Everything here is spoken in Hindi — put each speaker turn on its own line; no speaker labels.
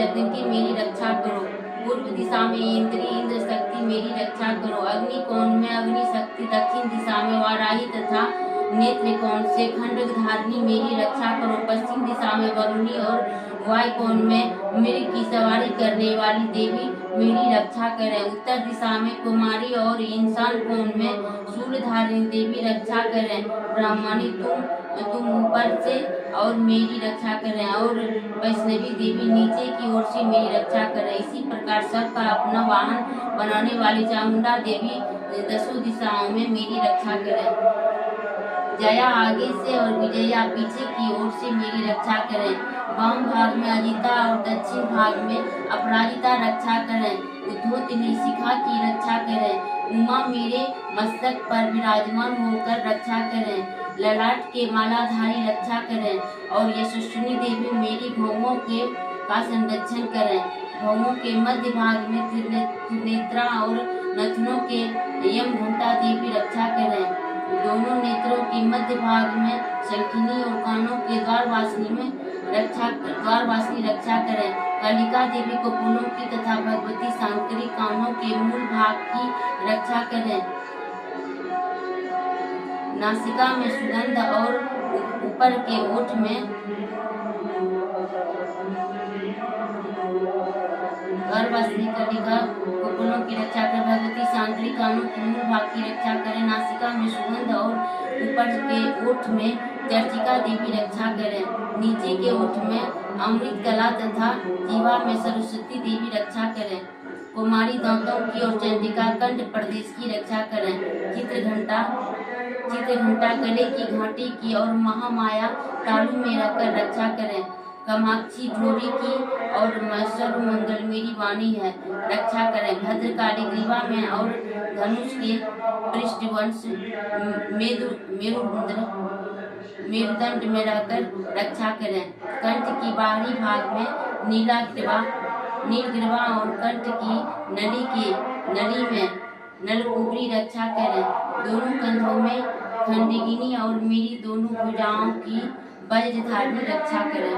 जगन की मेरी रक्षा करो। पूर्व दिशा में इंद्र शक्ति मेरी रक्षा करो। अग्नि कोण में अग्नि शक्ति, दक्षिण दिशा में वाराही तथा नेत्र कोण से खंडक धारिणी मेरी रक्षा करो। पश्चिम दिशा में वरुणी और वायु कोण में मृग की सवारी करने वाली देवी मेरी रक्षा करें। उत्तर दिशा में कुमारी और इंसान कोण में शूलधारिणी देवी रक्षा करें। ब्राह्मणी तुम ऊपर से और मेरी रक्षा करें, और वैष्णवी देवी नीचे की ओर से मेरी रक्षा करें। इसी प्रकार सबका अपना वाहन बनाने वाली चामुंडा देवी दसों दिशाओं में मेरी रक्षा करें। जया आगे से और विजया पीछे की ओर से मेरी रक्षा करें। वाम भाग में अजिता और दक्षिण भाग में अपराजिता रक्षा करें। उद्योतनी शिखा की रक्षा करें। उमा मेरे मस्तक पर विराजमान होकर रक्षा करें। ललाट के मालाधारी रक्षा करें, और यशस्विनी देवी मेरी भौमों का संरक्षण करें। भौमों के मध्य भाग में त्रिनेत्रा और नथनों के यम घंटा देवी रक्षा करें। दोनों नेत्रों के मध्य भाग में शंखिनी और कानों के द्वारवासिनी रक्षा करें। कालिका देवी को फूलों की तथा भगवती शंकरी कानों के मूल भाग की रक्षा करें। नासिका में सुगंध और ऊपर के ओठ में गर्भवासिनी कालिका को फूलों की रक्षा करें। भगवती शंकरी कानों के मूल भाग की रक्षा करें। नासिका में सुगंध और ऊपर के ओठ में चर्चिका देवी रक्षा करें। नीचे के ओठ में अमृत कला तथा जीवा में सरस्वती देवी रक्षा करें। कुमारी दांतों की और चंडिका कंठ प्रदेश की रक्षा करें। चित्र घंटा गले की घाटी की और महामाया तालू में रखकर रक्षा करें। कामाक्षी ढोरी की और सर्वमंगल मेरी वाणी है, रक्षा करें। भद्रकाली ग्रीवा में और धनुष के पृष्ठवंश मेरुदंड में रहकर रक्षा करें। कंठ की बाहरी भाग में नील ग्रीवा और कंठ की नली में नलकुबरी रक्षा करें। दोनों कंधों में खंडगिनी और मेरी दोनों भुजाओं की वज्रधारिणी रक्षा करें।